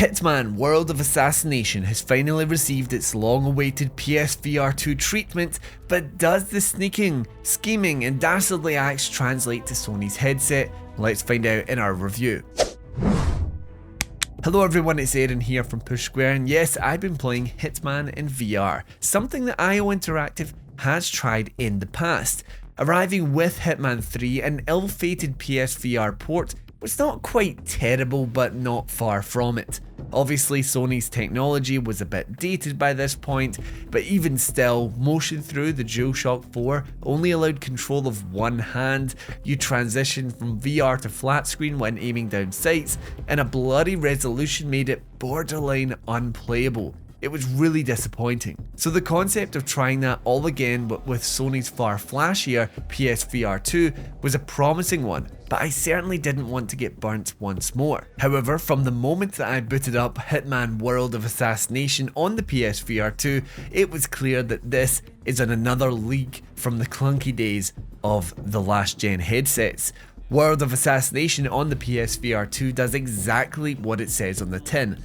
Hitman World of Assassination has finally received its long-awaited PSVR2 treatment, but does the sneaking, scheming and dastardly acts translate to Sony's headset? Let's find out in our review. Hello everyone, it's Aaron here from Push Square, and yes, I've been playing Hitman in VR, something that IO Interactive has tried in the past. Arriving with Hitman 3, an ill-fated PSVR port was not quite terrible, but not far from it. Obviously, Sony's technology was a bit dated by this point, but even still, motion through the DualShock 4 only allowed control of one hand, you transitioned from VR to flat screen when aiming down sights, and a blurry resolution made it borderline unplayable. It was really disappointing. So the concept of trying that all again but with Sony's far flashier PSVR2 was a promising one, but I certainly didn't want to get burnt once more. However, from the moment that I booted up Hitman World of Assassination on the PSVR2, it was clear that this is in another league from the clunky days of the last gen headsets. World of Assassination on the PSVR2 does exactly what it says on the tin.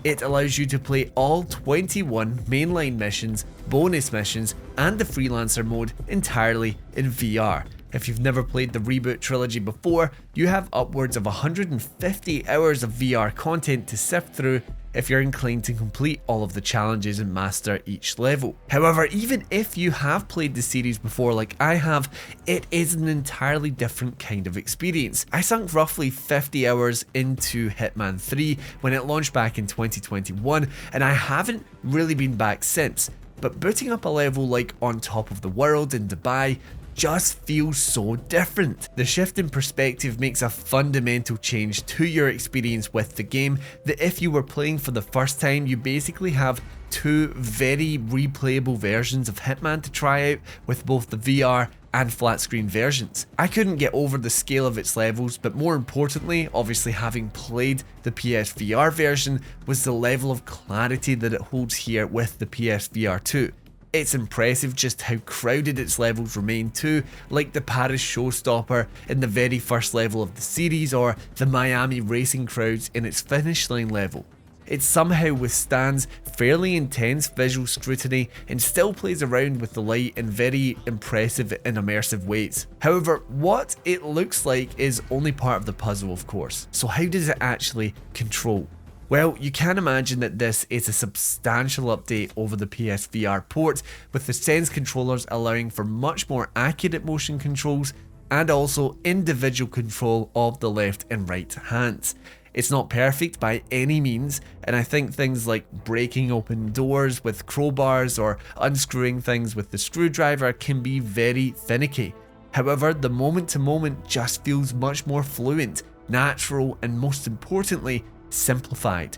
It allows you to play all 21 mainline missions, bonus missions, and the freelancer mode entirely in VR. If you've never played the Reboot trilogy before, you have upwards of 150 hours of VR content to sift through if you're inclined to complete all of the challenges and master each level. However, even if you have played the series before like I have, it is an entirely different kind of experience. I sunk roughly 50 hours into Hitman 3 when it launched back in 2021, and I haven't really been back since. But booting up a level like On Top of the World in Dubai just feels so different. The shift in perspective makes a fundamental change to your experience with the game that if you were playing for the first time, you basically have two very replayable versions of Hitman to try out with both the VR and flat screen versions. I couldn't get over the scale of its levels, but more importantly, obviously having played the PSVR version, was the level of clarity that it holds here with the PSVR2. It's impressive just how crowded its levels remain too, like the Paris showstopper in the very first level of the series or the Miami racing crowds in its finish line level. It somehow withstands fairly intense visual scrutiny and still plays around with the light in very impressive and immersive ways. However, what it looks like is only part of the puzzle, of course. So how does it actually control? Well, you can imagine that this is a substantial update over the PSVR port, with the Sense controllers allowing for much more accurate motion controls and also individual control of the left and right hands. It's not perfect by any means, and I think things like breaking open doors with crowbars or unscrewing things with the screwdriver can be very finicky. However, the moment to moment just feels much more fluent, natural, and most importantly, simplified.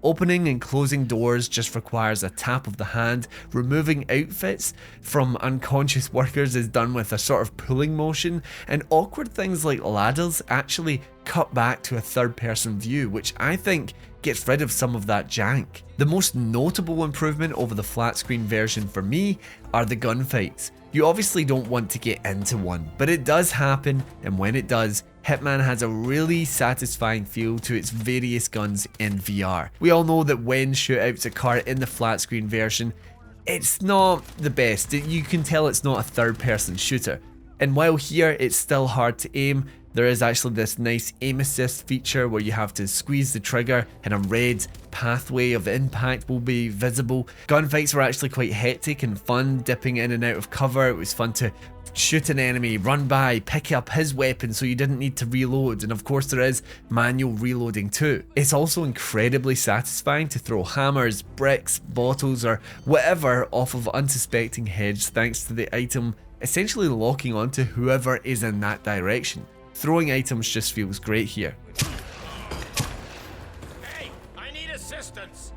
Opening and closing doors just requires a tap of the hand. Removing outfits from unconscious workers is done with a sort of pulling motion, and awkward things like ladders actually cut back to a third-person view, which I think gets rid of some of that jank. The most notable improvement over the flat screen version for me are the gunfights. You obviously don't want to get into one, but it does happen, and when it does, Hitman has a really satisfying feel to its various guns in VR. We all know that when shootouts occur in the flat screen version, it's not the best. You can tell it's not a third-person shooter. And while here it's still hard to aim, there is actually this nice aim assist feature where you have to squeeze the trigger and a red pathway of impact will be visible. Gunfights were actually quite hectic and fun, dipping in and out of cover. It was fun to shoot an enemy, run by, pick up his weapon so you didn't need to reload, and of course there is manual reloading too. It's also incredibly satisfying to throw hammers, bricks, bottles or whatever off of unsuspecting heads thanks to the item essentially locking onto whoever is in that direction. Throwing items just feels great here. Hey, I need assistance.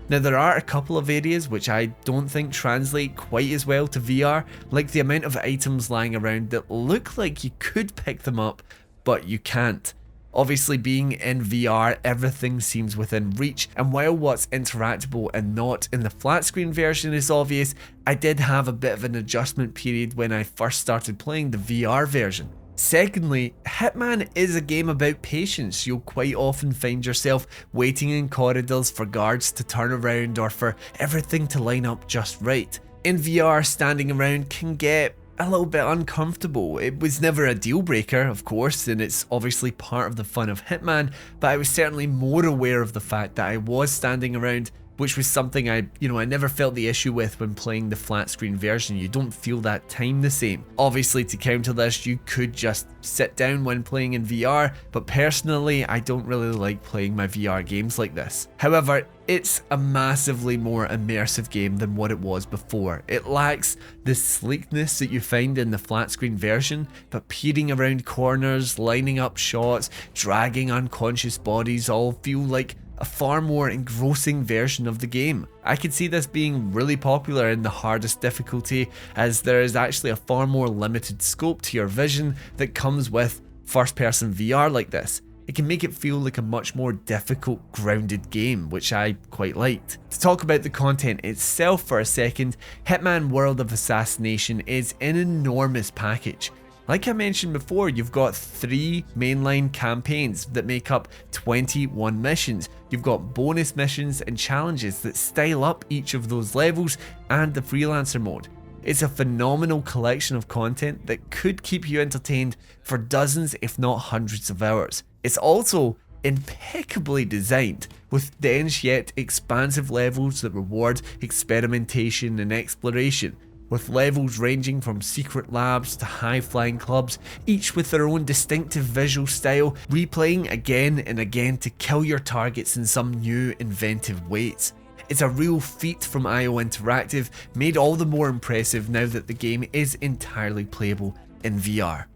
Now there are a couple of areas which I don't think translate quite as well to VR, like the amount of items lying around that look like you could pick them up, but you can't. Obviously being in VR, everything seems within reach, and while what's interactable and not in the flat screen version is obvious, I did have a bit of an adjustment period when I first started playing the VR version. Secondly, Hitman is a game about patience. You'll quite often find yourself waiting in corridors for guards to turn around or for everything to line up just right. In VR, standing around can get a little bit uncomfortable. It was never a deal breaker, of course, and it's obviously part of the fun of Hitman, but I was certainly more aware of the fact that I was standing around, which was something I never felt the issue with when playing the flat screen version. You don't feel that time the same. Obviously, to counter this, you could just sit down when playing in VR, but personally, I don't really like playing my VR games like this. However, it's a massively more immersive game than what it was before. It lacks the sleekness that you find in the flat screen version, but peering around corners, lining up shots, dragging unconscious bodies all feel like a far more engrossing version of the game. I could see this being really popular in the hardest difficulty, as there is actually a far more limited scope to your vision that comes with first-person VR like this. It can make it feel like a much more difficult, grounded game, which I quite liked. To talk about the content itself for a second, Hitman World of Assassination is an enormous package. Like I mentioned before, you've got 3 mainline campaigns that make up 21 missions. You've got bonus missions and challenges that style up each of those levels, and the freelancer mode. It's a phenomenal collection of content that could keep you entertained for dozens if not hundreds of hours. It's also impeccably designed, with dense yet expansive levels that reward experimentation and exploration, with levels ranging from secret labs to high-flying clubs, each with their own distinctive visual style, replaying again and again to kill your targets in some new inventive ways. It's a real feat from IO Interactive, made all the more impressive now that the game is entirely playable in VR.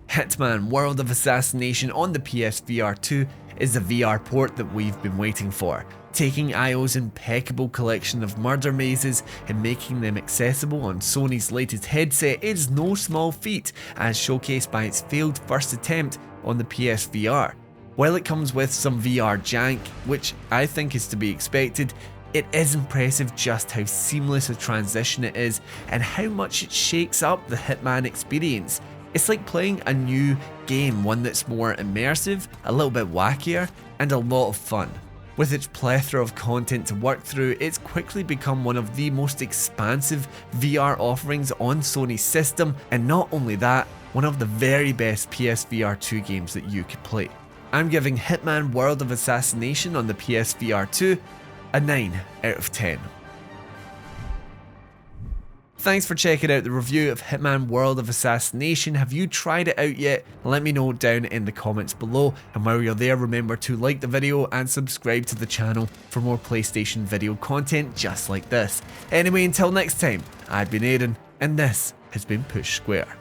Hitman World of Assassination on the PSVR2 is the VR port that we've been waiting for, taking IO's impeccable collection of murder mazes and making them accessible on Sony's latest headset is no small feat, as showcased by its failed first attempt on the PSVR. While it comes with some VR jank, which I think is to be expected, it is impressive just how seamless a transition it is and how much it shakes up the Hitman experience. It's like playing a new game, one that's more immersive, a little bit wackier, and a lot of fun. With its plethora of content to work through, it's quickly become one of the most expansive VR offerings on Sony's system, and not only that, one of the very best PSVR2 games that you could play. I'm giving Hitman World of Assassination on the PSVR2 a 9 out of 10. Thanks for checking out the review of Hitman World of Assassination. Have you tried it out yet? Let me know down in the comments below, and while you're there, remember to like the video and subscribe to the channel for more PlayStation video content just like this. Anyway, until next time, I've been Aiden, and this has been Push Square.